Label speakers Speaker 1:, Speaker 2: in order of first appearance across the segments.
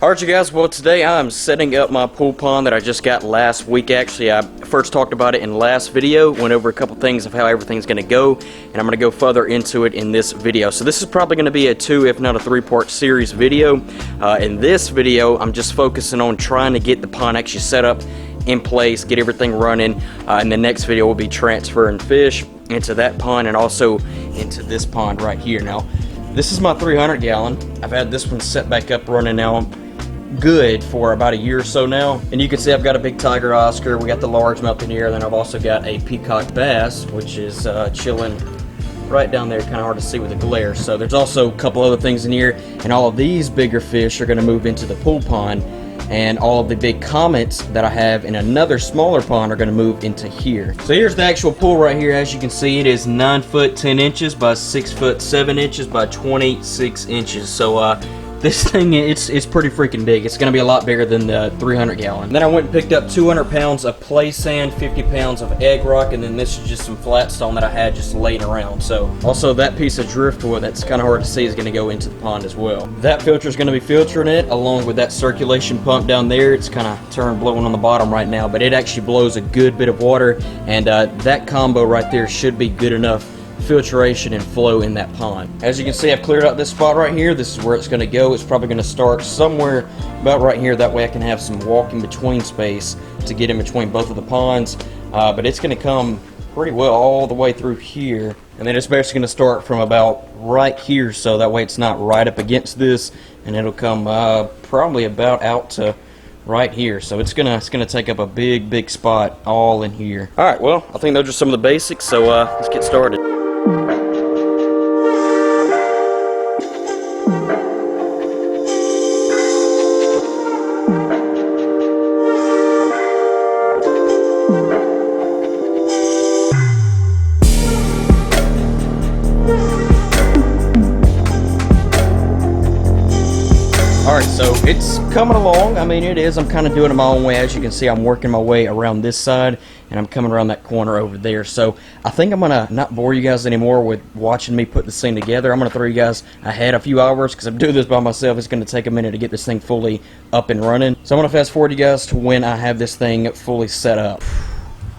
Speaker 1: Alright you guys, well today I'm setting up my pool pond that I just got last week. Actually, I first talked about it in last video, went over a couple things of how everything's going to go, and I'm going to go further into it in this video. So this is probably going to be a 2 if not a 3-part series video. In this video, I'm just focusing on trying to get the pond actually set up in place, get everything running, and the next video will be transferring fish into that pond and also into this pond right here. Now, this is my 300 gallon. I've had this one set back up running now good for about a year or so now, and you can see I've got a big tiger Oscar, we got the largemouth in here, then I've also got a peacock bass which is chilling right down there, kind of hard to see with the glare. So there's also a couple other things in here, and all of these bigger fish are going to move into the pool pond, and all of the big comets that I have in another smaller pond are going to move into here. So here's the actual pool right here. As you can see, it is 9 foot 10 inches by 6 foot 7 inches by 26 inches. So this thing, it's pretty freaking big. It's going to be a lot bigger than the 300 gallon. Then I went and picked up 200 pounds of play sand, 50 pounds of egg rock, and then this is just some flat stone that I had just laying around. So also that piece of driftwood that's kind of hard to see is going to go into the pond as well. That filter is going to be filtering it along with that circulation pump down there. It's kind of blowing on the bottom right now, but it actually blows a good bit of water, and that combo right there should be good enough filtration and flow in that pond. As you can see, I've cleared out this spot right here. This is where it's going to go. It's probably going to start somewhere about right here. That way I can have some walking between space to get in between both of the ponds. But it's going to come pretty well all the way through here, and then it's basically going to start from about right here, so that way it's not right up against this, and it'll come probably about out to right here. So it's gonna take up a big spot all in here. All right, well, I think those are some of the basics, so let's get started. Alright, so it's coming along. I mean, it is. I'm kind of doing it my own way. As you can see, I'm working my way around this side, and I'm coming around that corner over there. So I think I'm going to not bore you guys anymore with watching me put this thing together. I'm going to throw you guys ahead a few hours, because I'm doing this by myself. It's going to take a minute to get this thing fully up and running. So I'm going to fast forward you guys to when I have this thing fully set up.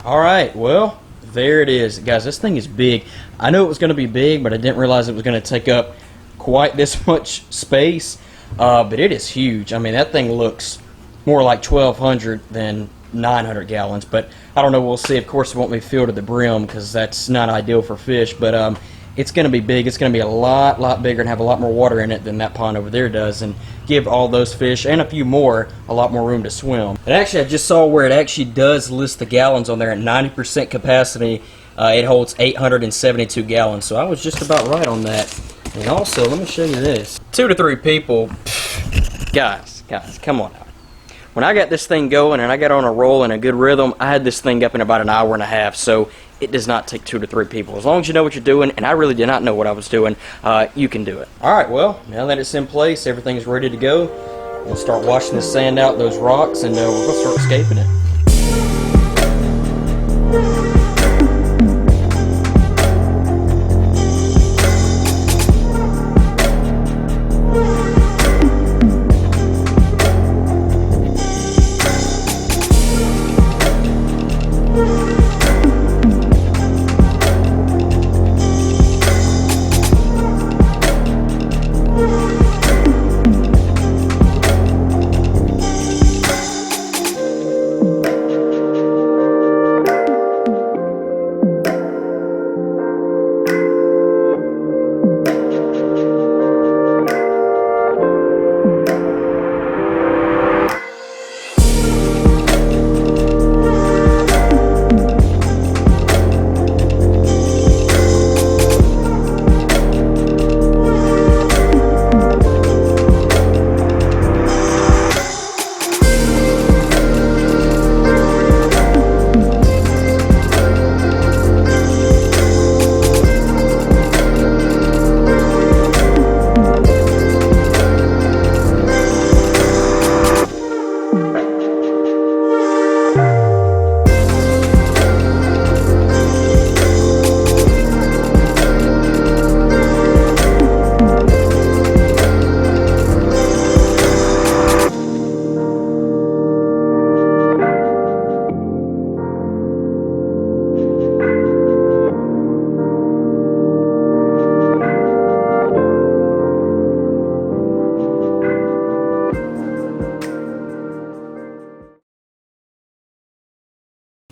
Speaker 1: Alright, well, there it is. Guys, this thing is big. I knew it was going to be big, but I didn't realize it was going to take up quite this much space. But it is huge. I mean, that thing looks more like 1,200 than 900 gallons. But I don't know. We'll see. Of course, it won't be filled to the brim because that's not ideal for fish. But it's going to be big. It's going to be a lot bigger and have a lot more water in it than that pond over there does, and give all those fish and a few more a lot more room to swim. And actually, I just saw where it actually does list the gallons on there at 90% capacity. It holds 872 gallons. So I was just about right on that. And also, let me show you this. 2 to 3 people, guys, come on now. When I got this thing going and I got on a roll and a good rhythm, I had this thing up in about an hour and a half. So it does not take 2 to 3 people. As long as you know what you're doing, and I really did not know what I was doing, you can do it. Alright, well, now that it's in place, everything's ready to go. We'll start washing the sand out, those rocks, and we're going to start escaping it.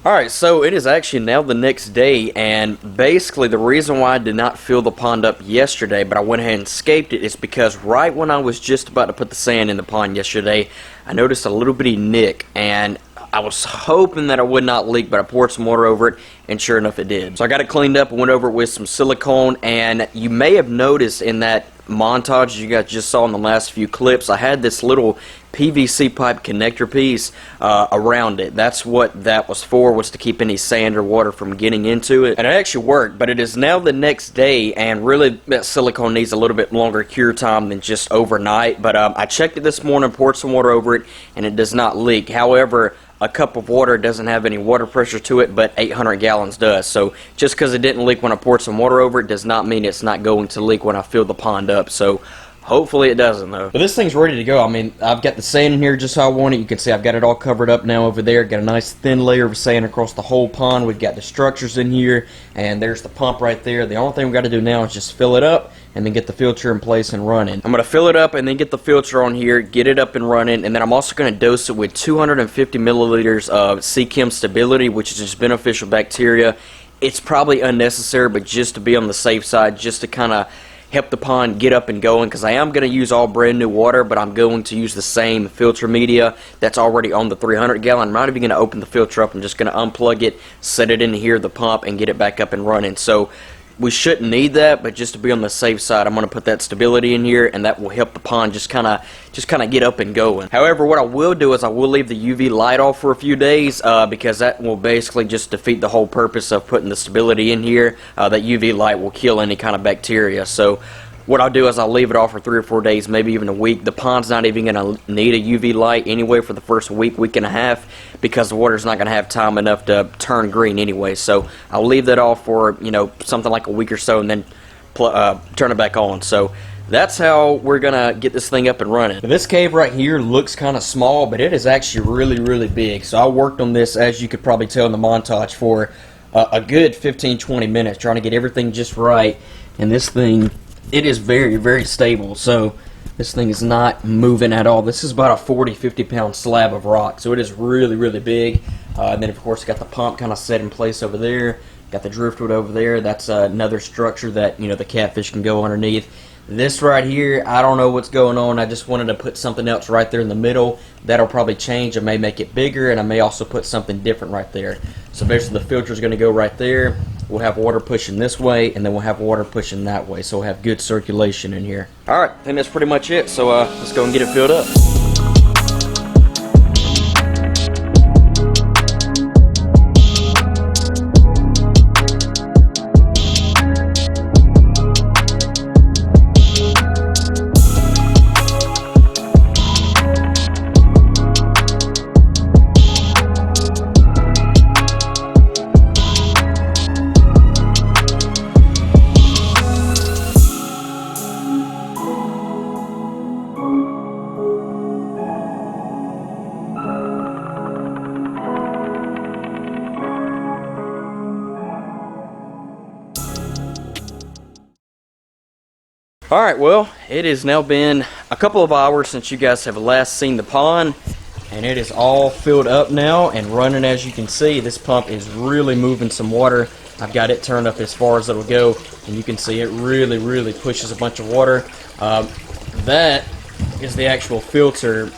Speaker 1: Alright, so it is actually now the next day, and basically the reason why I did not fill the pond up yesterday, but I went ahead and escaped it, is because right when I was just about to put the sand in the pond yesterday, I noticed a little bitty nick, and I was hoping that it would not leak, but I poured some water over it, and sure enough it did. So I got it cleaned up and went over it with some silicone, and you may have noticed in that montage you guys just saw in the last few clips, I had this little PVC pipe connector piece around it. That's what that was for, was to keep any sand or water from getting into it. And it actually worked, but it is now the next day, and really that silicone needs a little bit longer cure time than just overnight. But I checked it this morning, poured some water over it, and it does not leak. However, a cup of water doesn't have any water pressure to it, but 800 gallons does. So just because it didn't leak when I poured some water over it does not mean it's not going to leak when I fill the pond up. So hopefully it doesn't, though. But this thing's ready to go. I mean, I've got the sand in here just how I want it. You can see I've got it all covered up now over there. Got a nice thin layer of sand across the whole pond. We've got the structures in here, and there's the pump right there. The only thing we've got to do now is just fill it up and then get the filter in place and running. I'm going to fill it up and then get the filter on here, get it up and running, and then I'm also going to dose it with 250 milliliters of C-Chem Stability, which is just beneficial bacteria. It's probably unnecessary, but just to be on the safe side, just to kind of help the pond get up and going, because I am going to use all brand new water, but I'm going to use the same filter media that's already on the 300 gallon. I'm not even going to open the filter up. I'm just going to unplug it, set it in here, the pump, and get it back up and running. So we shouldn't need that, but just to be on the safe side, I'm going to put that stability in here, and that will help the pond just kind of get up and going. However, what I will do is I will leave the UV light off for a few days, because that will basically just defeat the whole purpose of putting the stability in here. That UV light will kill any kind of bacteria. So what I'll do is I'll leave it off for 3 or 4 days, maybe even a week. The pond's not even going to need a UV light anyway for the first week and a half, because the water's not going to have time enough to turn green anyway. So I'll leave that off for, you know, something like a week or so, and then turn it back on. So that's how we're going to get this thing up and running. Now, this cave right here looks kind of small, but it is actually really, really big. So I worked on this, as you could probably tell in the montage, for a good 15-20 minutes, trying to get everything just right. And this thing, it is very, very stable. So this thing is not moving at all. This is about a 40-50 pound slab of rock, so it is really, really big. And then of course got the pump kind of set in place over there. Got the driftwood over there. That's another structure that, you know, the catfish can go underneath. This right here, I don't know what's going on. I just wanted to put something else right there in the middle. That'll probably change. I may make it bigger, and I may also put something different right there. So basically the filter is going to go right there. We'll have water pushing this way, and then we'll have water pushing that way. So we'll have good circulation in here. Alright, I think that's pretty much it. So let's go and get it filled up. Alright, well, it has now been a couple of hours since you guys have last seen the pond, and it is all filled up now and running. As you can see, this pump is really moving some water. I've got it turned up as far as it'll go, and you can see it really, really pushes a bunch of water. That is the actual filter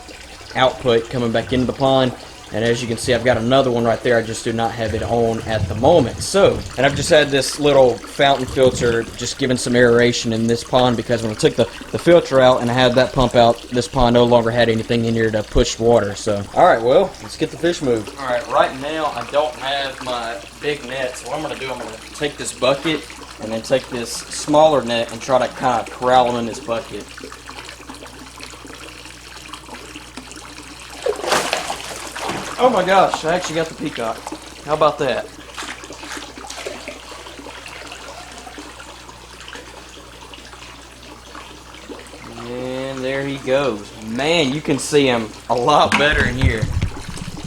Speaker 1: output coming back into the pond. And as you can see, I've got another one right there. I just do not have it on at the moment. So, and I've just had this little fountain filter just giving some aeration in this pond, because when I took the filter out and I had that pump out, this pond no longer had anything in here to push water. So, alright, well, let's get the fish moved. Alright, right now I don't have my big net. So what I'm going to do, I'm going to take this bucket and then take this smaller net and try to kind of corral them in this bucket. Oh my gosh, I actually got the peacock. How about that? And there he goes. Man, you can see him a lot better in here.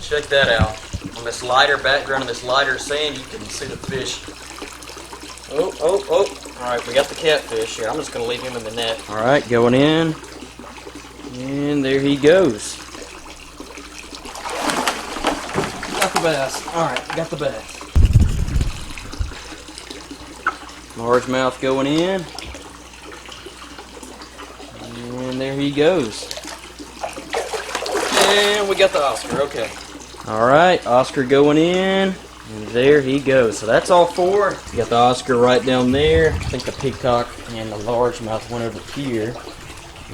Speaker 1: Check that out. On this lighter background of this lighter sand, you can see the fish. Oh, oh, oh. Alright, we got the catfish here. I'm just going to leave him in the net. Alright, going in. And there he goes. the bass. Alright, got the bass. Largemouth going in. And there he goes. And we got the Oscar, okay. Alright, Oscar going in. And there he goes. So that's all 4. We got the Oscar right down there. I think the peacock and the largemouth went over here.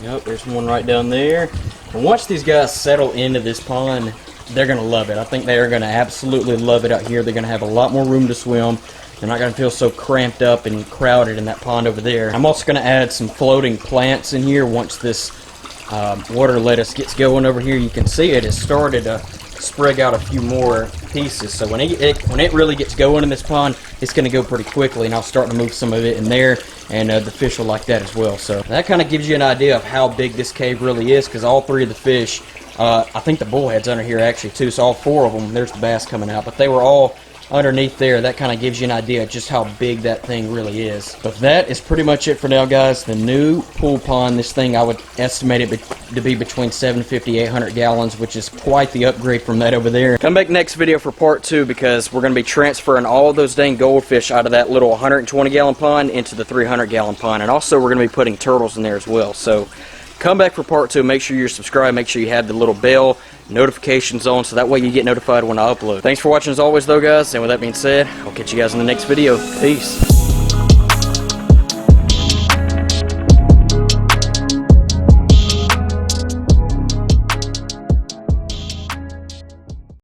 Speaker 1: Yep, there's one right down there. And once these guys settle into this pond, they're going to love it. I think they are going to absolutely love it out here. They're going to have a lot more room to swim. They're not going to feel so cramped up and crowded in that pond over there. I'm also going to add some floating plants in here once this water lettuce gets going over here. You can see it has started to sprig out a few more pieces. So when it really gets going in this pond, it's going to go pretty quickly, and I'll start to move some of it in there, and the fish will like that as well. So that kind of gives you an idea of how big this cave really is, because all 3 of the fish, I think the bullhead's under here actually too, so all 4 of them, there's the bass coming out, but they were all underneath there. That kind of gives you an idea of just how big that thing really is. But that is pretty much it for now, guys. The new pool pond, this thing I would estimate it to be between 750 800 gallons, which is quite the upgrade from that over there. Come back next video for part 2, because we're going to be transferring all those dang goldfish out of that little 120 gallon pond into the 300 gallon pond, and also we're going to be putting turtles in there as well. So come back for part 2. Make sure you're subscribed. Make sure you have the little bell notifications on, so that way you get notified when I upload. Thanks for watching as always though, guys, and with that being said, I'll catch you guys in the next video. Peace.